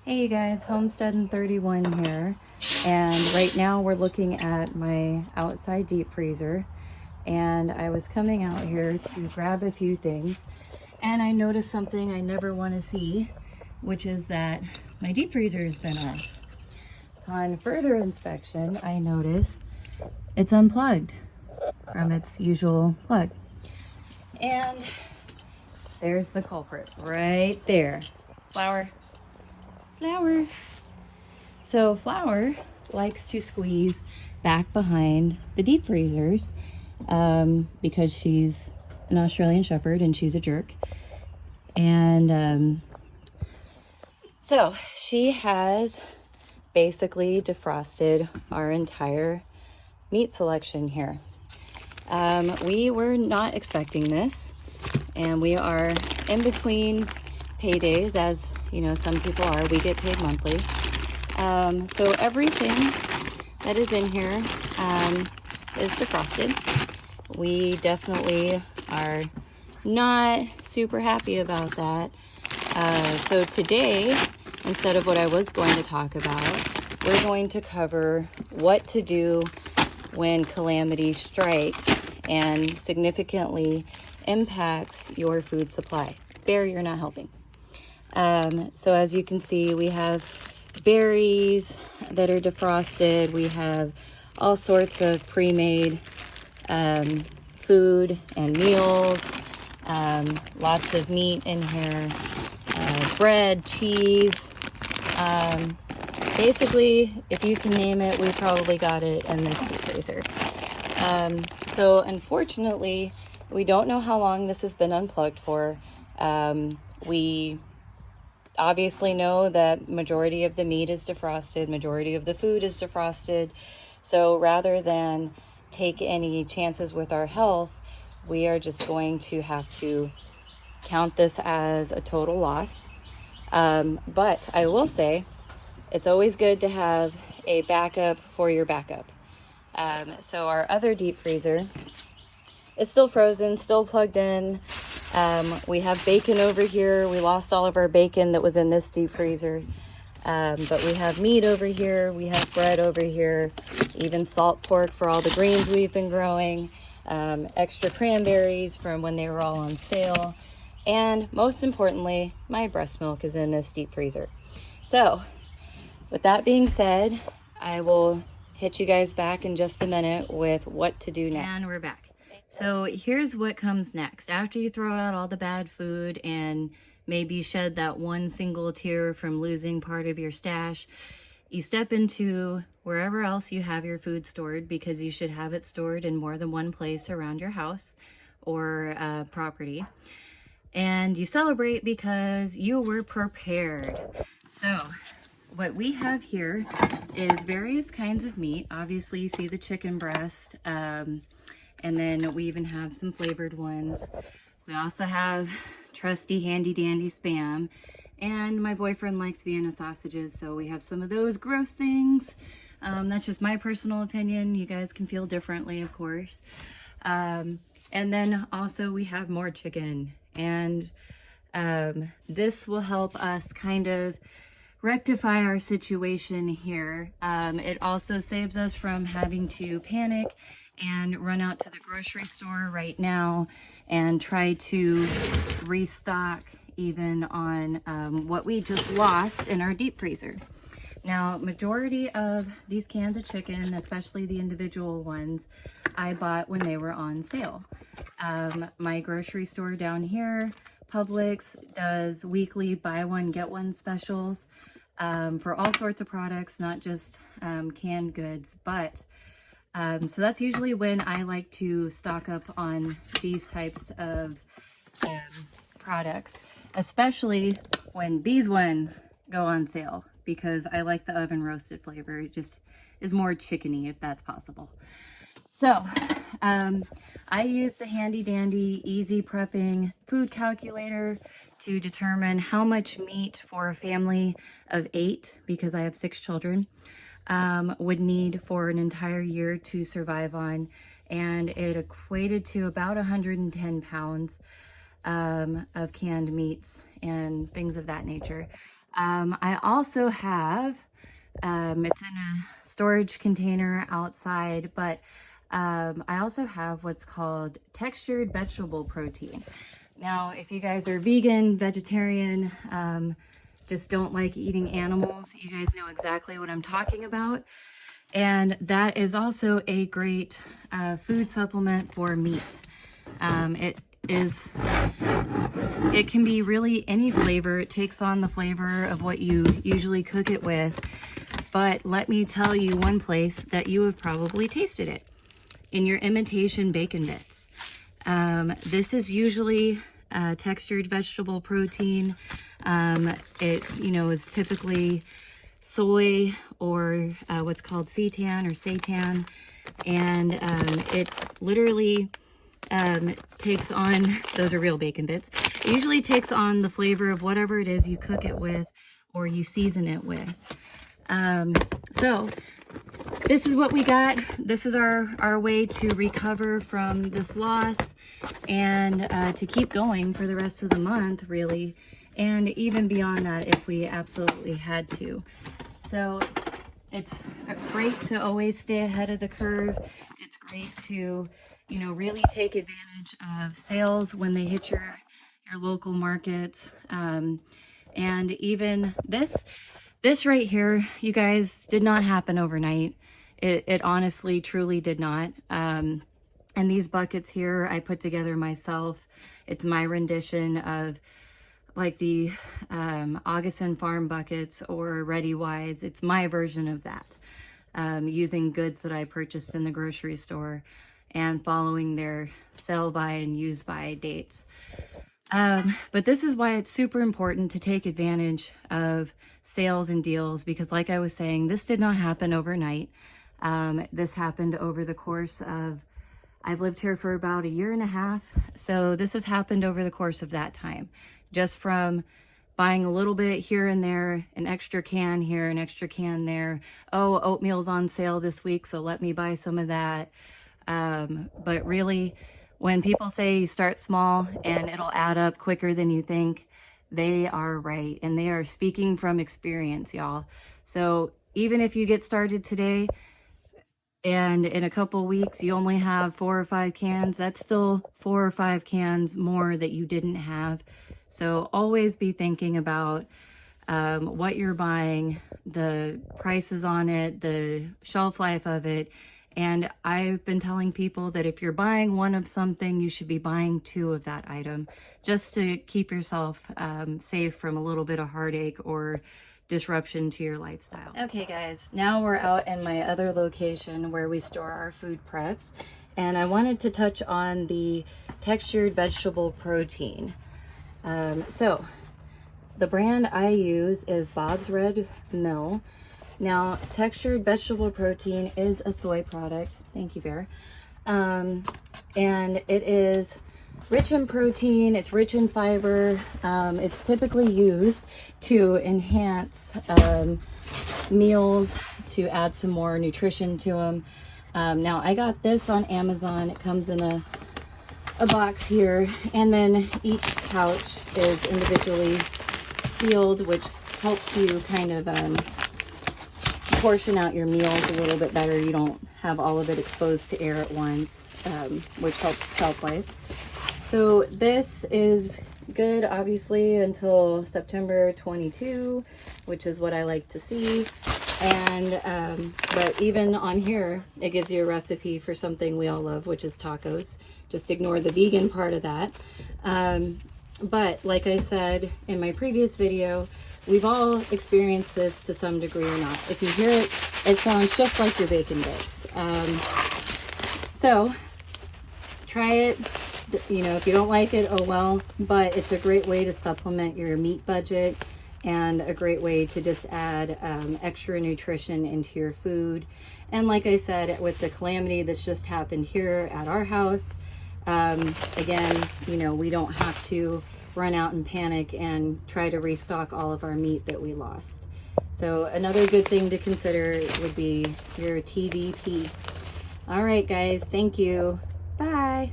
Hey you guys, Homestead in 31 here, and right now we're looking at my outside deep freezer, and I was coming out here to grab a few things, and I noticed something I never want to see, which is that my deep freezer has been off. On further inspection, I noticed it's unplugged from its usual plug, and there's the culprit right there. Flower. So Flower likes to squeeze back behind the deep freezers because she's an Australian Shepherd and she's a jerk. And so she has basically defrosted our entire meat selection here. We were not expecting this, and we are in between paydays, as you know, some people are. We get paid monthly. So everything that is in here is defrosted. We definitely are not super happy about that. So today, instead of what I was going to talk about, we're going to cover what to do when calamity strikes and significantly impacts your food supply. Bear, you're not helping. So as you can see, we have berries that are defrosted. We have all sorts of pre-made food and meals, lots of meat in here, bread, cheese. Basically, if you can name it, we probably got it in this deep freezer. So unfortunately, we don't know how long this has been unplugged for. We obviously know that majority of the meat is defrosted, majority of the food is defrosted. So rather than take any chances with our health, we are just going to have to count this as a total loss. But I will say, it's always good to have a backup for your backup. So our other deep freezer is still frozen, still plugged in. We have bacon over here. We lost all of our bacon that was in this deep freezer. But we have meat over here. We have bread over here, even salt pork for all the greens we've been growing, extra cranberries from when they were all on sale. And most importantly, my breast milk is in this deep freezer. So with that being said, I will hit you guys back in just a minute with what to do next. And we're back. So here's what comes next. After you throw out all the bad food and maybe shed that one single tear from losing part of your stash, you step into wherever else you have your food stored, because you should have it stored in more than one place around your house or property. And you celebrate because you were prepared. So what we have here is various kinds of meat. Obviously you see the chicken breast, and then we even have some flavored ones. We also have trusty handy dandy Spam, and my boyfriend likes Vienna sausages, so we have some of those gross things. That's just my personal opinion. You guys can feel differently, of course. And then also we have more chicken, and this will help us kind of rectify our situation here. It also saves us from having to panic and run out to the grocery store right now and try to restock even on what we just lost in our deep freezer. Now, majority of these cans of chicken, especially the individual ones, I bought when they were on sale. My grocery store down here, Publix, does weekly buy one get one specials for all sorts of products, not just canned goods, but so that's usually when I like to stock up on these types of products, especially when these ones go on sale, because I like the oven roasted flavor. It just is more chickeny, if that's possible. So I used a handy dandy easy prepping food calculator to determine how much meat for a family of 8, because I have 6 children, would need for an entire year to survive on, and it equated to about 110 pounds of canned meats and things of that nature. I also have, it's in a storage container outside, but I also have what's called textured vegetable protein. Now, if you guys are vegan, vegetarian, just don't like eating animals, you guys know exactly what I'm talking about. And that is also a great food supplement for meat. It can be really any flavor. It takes on the flavor of what you usually cook it with. But let me tell you one place that you have probably tasted it, in your imitation bacon bits. This is usually textured vegetable protein. It, is typically soy or what's called seitan or seitan, and it literally takes on, those are real bacon bits, it usually takes on the flavor of whatever it is you cook it with or you season it with. So this is what we got. This is our way to recover from this loss and to keep going for the rest of the month, really, and even beyond that if we absolutely had to. So it's great to always stay ahead of the curve. It's great to, really take advantage of sales when they hit your local markets. And even this right here, you guys, did not happen overnight. It honestly, truly did not. And these buckets here, I put together myself. It's my rendition of like the Augustin Farm buckets or Ready Wise. It's my version of that, using goods that I purchased in the grocery store and following their sell by and use by dates. But this is why it's super important to take advantage of sales and deals, because like I was saying, this did not happen overnight. This happened over the course of, I've lived here for about 1.5 years. So this has happened over the course of that time, just from buying a little bit here and there, an extra can here, an extra can there. Oh, oatmeal's on sale this week, so let me buy some of that. But really, when people say start small and it'll add up quicker than you think, they are right. And they are speaking from experience, y'all. So even if you get started today and in a couple weeks you only have 4 or 5 cans, that's still 4 or 5 cans more that you didn't have. So always be thinking about what you're buying, the prices on it, the shelf life of it. And I've been telling people that if you're buying one of something, you should be buying 2 of that item, just to keep yourself safe from a little bit of heartache or disruption to your lifestyle. Okay guys, now we're out in my other location where we store our food preps, and I wanted to touch on the textured vegetable protein. So the brand I use is Bob's Red Mill. Now, textured vegetable protein is a soy product. Thank you, Bear. And it is rich in protein, it's rich in fiber. It's typically used to enhance meals, to add some more nutrition to them. Now, I got this on Amazon. It comes in a box here, and then each pouch is individually sealed, which helps you kind of portion out your meals a little bit better. You don't have all of it exposed to air at once, which helps shelf life. So this is good, obviously, until September 22, which is what I like to see. And but even on here, it gives you a recipe for something we all love, which is tacos. Just ignore the vegan part of that. But like I said in my previous video, we've all experienced this to some degree or not. If you hear it, it sounds just like your bacon bits. So try it. If you don't like it, oh well, but it's a great way to supplement your meat budget and a great way to just add extra nutrition into your food. And like I said, with the calamity that's just happened here at our house, again, we don't have to run out and panic and try to restock all of our meat that we lost. So another good thing to consider would be your TVP. All right, guys, thank you. Bye.